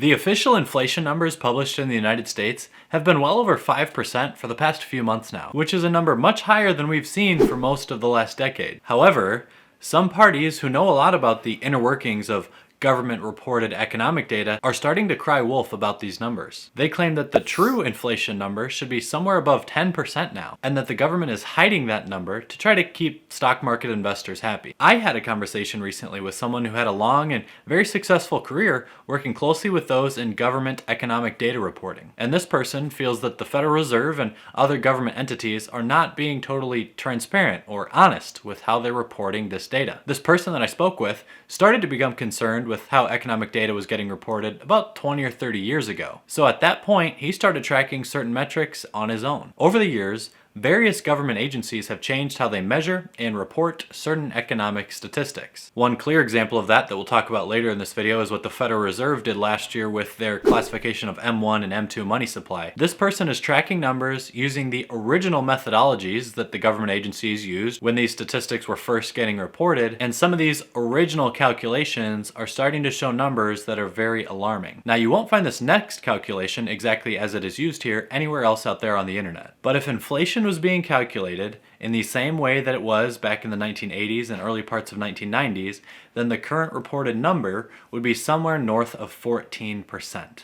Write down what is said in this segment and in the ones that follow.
The official inflation numbers published in the United States have been well over 5% for the past few months now, which is a number much higher than we've seen for most of the last decade. However, some parties who know a lot about the inner workings of government-reported economic data are starting to cry wolf about these numbers. They claim that the true inflation number should be somewhere above 10% now, and that the government is hiding that number to try to keep stock market investors happy. I had a conversation recently with someone who had a long and very successful career working closely with those in government economic data reporting. And this person feels that the Federal Reserve and other government entities are not being totally transparent or honest with how they're reporting this data. This person that I spoke with started to become concerned with how economic data was getting reported about 20 or 30 years ago. So at that point, he started tracking certain metrics on his own. Over the years, various government agencies have changed how they measure and report certain economic statistics. One clear example of that we'll talk about later in this video is what the Federal Reserve did last year with their classification of M1 and M2 money supply. This person is tracking numbers using the original methodologies that the government agencies used when these statistics were first getting reported, and some of these original calculations are starting to show numbers that are very alarming. Now, you won't find this next calculation exactly as it is used here anywhere else out there on the internet. But if inflation was being calculated in the same way that it was back in the 1980s and early parts of 1990s, then the current reported number would be somewhere north of 14%.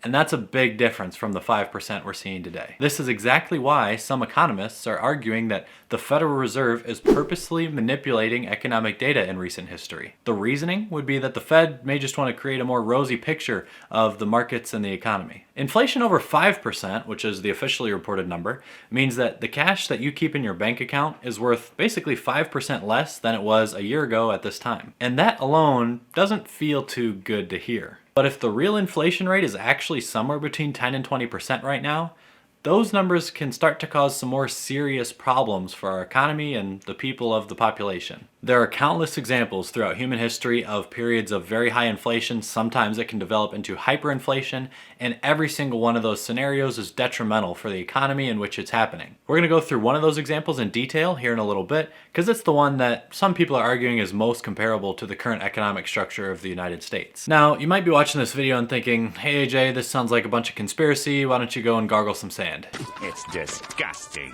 And that's a big difference from the 5% we're seeing today. This is exactly why some economists are arguing that the Federal Reserve is purposely manipulating economic data in recent history. The reasoning would be that the Fed may just want to create a more rosy picture of the markets and the economy. Inflation over 5%, which is the officially reported number, means that the cash that you keep in your bank account is worth basically 5% less than it was a year ago at this time. And that alone doesn't feel too good to hear. But if the real inflation rate is actually somewhere between 10 and 20% right now, those numbers can start to cause some more serious problems for our economy and the people of the population. There are countless examples throughout human history of periods of very high inflation. Sometimes it can develop into hyperinflation, and every single one of those scenarios is detrimental for the economy in which it's happening. We're going to go through one of those examples in detail here in a little bit, because it's the one that some people are arguing is most comparable to the current economic structure of the United States. Now, you might be watching this video and thinking, hey AJ, this sounds like a bunch of conspiracy, why don't you go and gargle some sand? It's disgusting.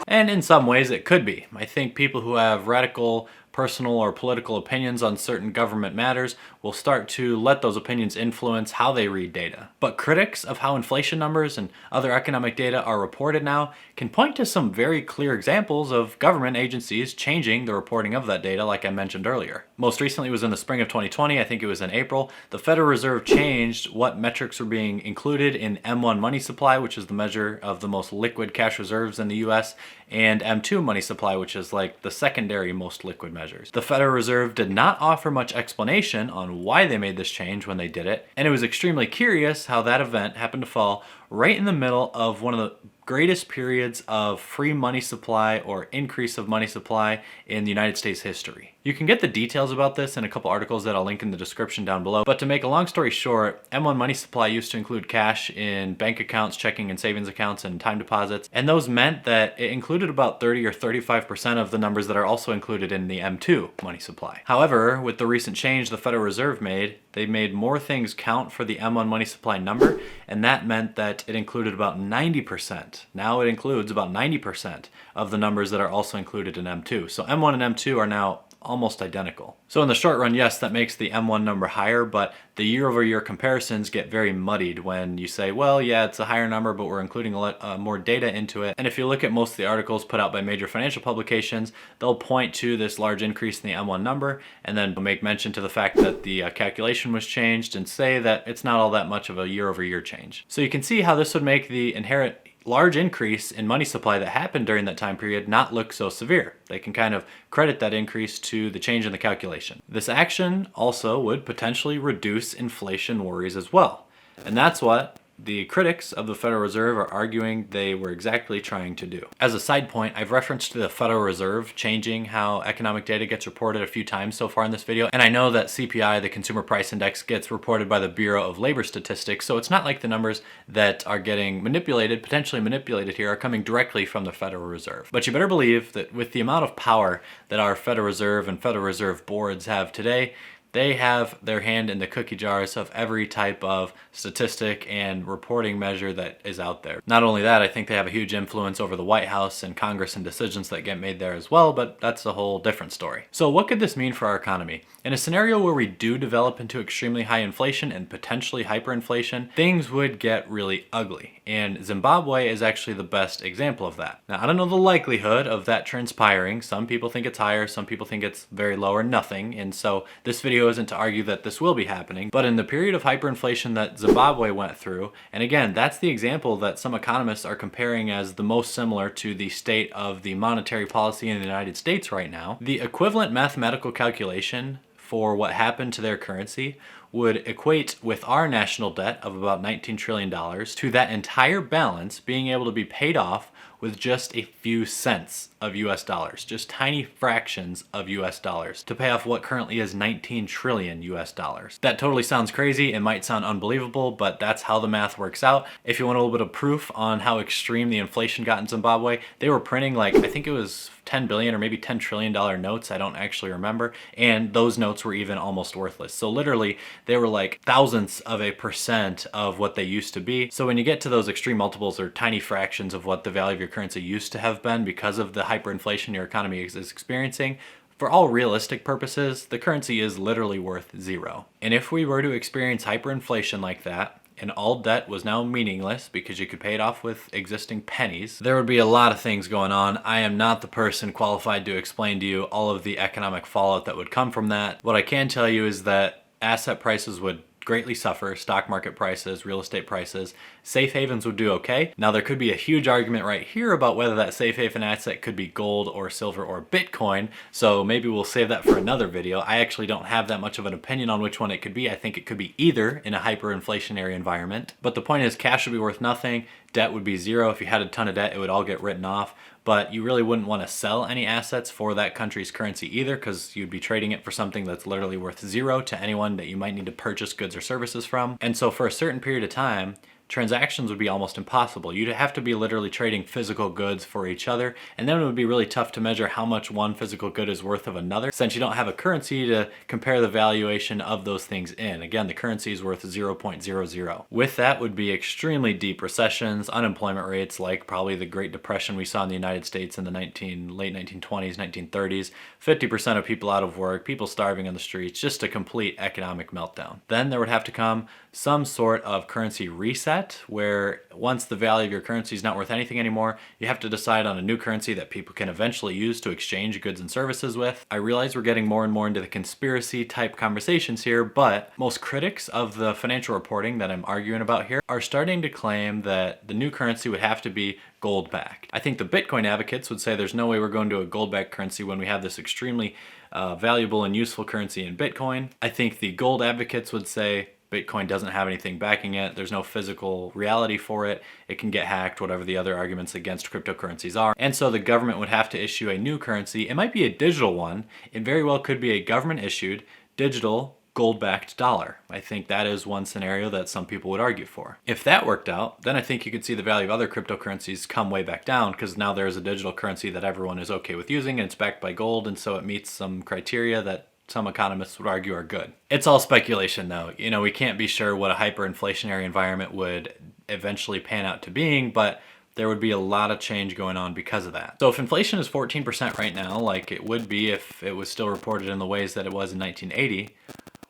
And in some ways it could be. I think people who have radical personal or political opinions on certain government matters will start to let those opinions influence how they read data. But critics of how inflation numbers and other economic data are reported now can point to some very clear examples of government agencies changing the reporting of that data, like I mentioned earlier. Most recently was in the spring of 2020, I think it was in April, the Federal Reserve changed what metrics were being included in M1 money supply, which is the measure of the most liquid cash reserves in the US, and M2 money supply, which is like the secondary most liquid measures. The Federal Reserve did not offer much explanation on why they made this change when they did it, and it was extremely curious how that event happened to fall right in the middle of one of the greatest periods of free money supply or increase of money supply in the United States history. You can get the details about this in a couple articles that I'll link in the description down below, but to make a long story short, M1 money supply used to include cash in bank accounts, checking and savings accounts, and time deposits, and those meant that it included about 30 or 35% of the numbers that are also included in the M2 money supply. However, with the recent change the Federal Reserve made, they made more things count for the M1 money supply number, and that meant that it included about 90%. Now it includes about 90% of the numbers that are also included in M2. So M1 and M2 are now almost identical. So in the short run, yes, that makes the M1 number higher, but the year-over-year comparisons get very muddied when you say, well, yeah, it's a higher number, but we're including a lot more data into it. And if you look at most of the articles put out by major financial publications, they'll point to this large increase in the M1 number, and then make mention to the fact that the calculation was changed and say that it's not all that much of a year-over-year change. So you can see how this would make the inherent large increase in money supply that happened during that time period not look so severe. They can kind of credit that increase to the change in the calculation. This action also would potentially reduce inflation worries as well. And that's what the critics of the Federal Reserve are arguing they were exactly trying to do. As a side point, I've referenced the Federal Reserve changing how economic data gets reported a few times so far in this video, and I know that CPI, the Consumer Price Index, gets reported by the Bureau of Labor Statistics, so it's not like the numbers that are getting manipulated, potentially manipulated here, are coming directly from the Federal Reserve. But you better believe that with the amount of power that our Federal Reserve and Federal Reserve boards have today, They have their hand in the cookie jars of every type of statistic and reporting measure that is out there. Not only that, I think they have a huge influence over the White House and Congress and decisions that get made there as well, but that's a whole different story. So what could this mean for our economy? In a scenario where we do develop into extremely high inflation and potentially hyperinflation, things would get really ugly. And Zimbabwe is actually the best example of that. Now, I don't know the likelihood of that transpiring. Some people think it's higher, some people think it's very low or nothing. And so this video isn't to argue that this will be happening. But in the period of hyperinflation that Zimbabwe went through, and again, that's the example that some economists are comparing as the most similar to the state of the monetary policy in the United States right now, the equivalent mathematical calculation for what happened to their currency would equate with our national debt of about $19 trillion to that entire balance being able to be paid off with just a few cents of US dollars, just tiny fractions of US dollars to pay off what currently is 19 trillion US dollars. That totally sounds crazy. It might sound unbelievable, but that's how the math works out. If you want a little bit of proof on how extreme the inflation got in Zimbabwe, they were printing like, I think it was 10 billion or maybe $10 trillion notes. I don't actually remember. And those notes were even almost worthless. So literally they were like thousandths of a percent of what they used to be. So when you get to those extreme multiples or tiny fractions of what the value of your currency used to have been because of the hyperinflation your economy is experiencing, for all realistic purposes, the currency is literally worth zero. And if we were to experience hyperinflation like that, and all debt was now meaningless because you could pay it off with existing pennies, there would be a lot of things going on. I am not the person qualified to explain to you all of the economic fallout that would come from that. What I can tell you is that asset prices would greatly suffer, stock market prices, real estate prices. Safe havens would do okay. Now there could be a huge argument right here about whether that safe haven asset could be gold or silver or Bitcoin, so maybe we'll save that for another video. I actually don't have that much of an opinion on which one it could be. I think it could be either in a hyperinflationary environment. But the point is, cash would be worth nothing, debt would be zero. If you had a ton of debt, it would all get written off. But you really wouldn't want to sell any assets for that country's currency either, because you'd be trading it for something that's literally worth zero to anyone that you might need to purchase goods or services from. And so for a certain period of time, transactions would be almost impossible. You'd have to be literally trading physical goods for each other, and then it would be really tough to measure how much one physical good is worth of another, since you don't have a currency to compare the valuation of those things in. Again, the currency is worth 0.00. With that would be extremely deep recessions, unemployment rates like probably the Great Depression we saw in the United States in the late 1920s, 1930s, 50% of people out of work, people starving on the streets, just a complete economic meltdown. Then there would have to come some sort of currency reset, where once the value of your currency is not worth anything anymore, you have to decide on a new currency that people can eventually use to exchange goods and services with. I realize we're getting more and more into the conspiracy type conversations here, but most critics of the financial reporting that I'm arguing about here are starting to claim that the new currency would have to be gold backed. I think the Bitcoin advocates would say there's no way we're going to a gold backed currency when we have this extremely valuable and useful currency in Bitcoin. I think the gold advocates would say Bitcoin doesn't have anything backing it. There's no physical reality for it. It can get hacked, whatever the other arguments against cryptocurrencies are. And so the government would have to issue a new currency. It might be a digital one. It very well could be a government issued digital gold-backed dollar. I think that is one scenario that some people would argue for. If that worked out, then I think you could see the value of other cryptocurrencies come way back down, because now there is a digital currency that everyone is okay with using, and it's backed by gold, and so it meets some criteria that some economists would argue are good. It's all speculation though. You know, we can't be sure what a hyperinflationary environment would eventually pan out to being, but there would be a lot of change going on because of that. So if inflation is 14% right now, like it would be if it was still reported in the ways that it was in 1980,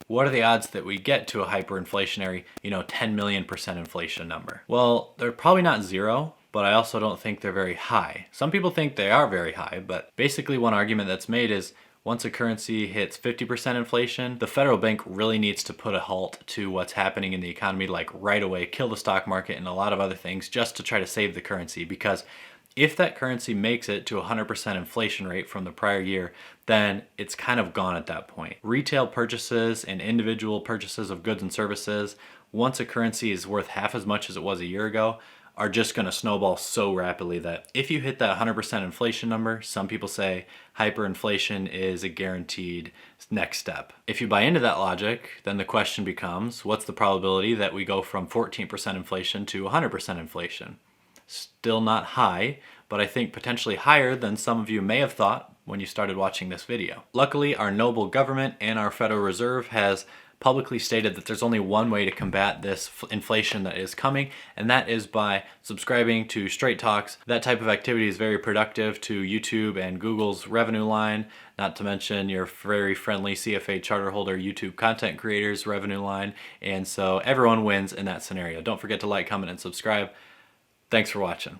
what are the odds that we get to a hyperinflationary, 10 million percent inflation number? Well, they're probably not zero, but I also don't think they're very high. Some people think they are very high, but basically one argument that's made is once a currency hits 50% inflation, the federal bank really needs to put a halt to what's happening in the economy, like right away, kill the stock market and a lot of other things just to try to save the currency. Because if that currency makes it to 100% inflation rate from the prior year, then it's kind of gone at that point. Retail purchases and individual purchases of goods and services, once a currency is worth half as much as it was a year ago, are just going to snowball so rapidly that if you hit that 100% inflation number, some people say hyperinflation is a guaranteed next step. If you buy into that logic, then the question becomes, what's the probability that we go from 14% inflation to 100% inflation? Still not high, but I think potentially higher than some of you may have thought when you started watching this video. Luckily, our noble government and our Federal Reserve has publicly stated that there's only one way to combat this inflation that is coming, and that is by subscribing to Straight Talks. That type of activity is very productive to YouTube and Google's revenue line, not to mention your very friendly CFA charter holder YouTube content creators revenue line, and so everyone wins in that scenario. Don't forget to like, comment, and subscribe. Thanks for watching.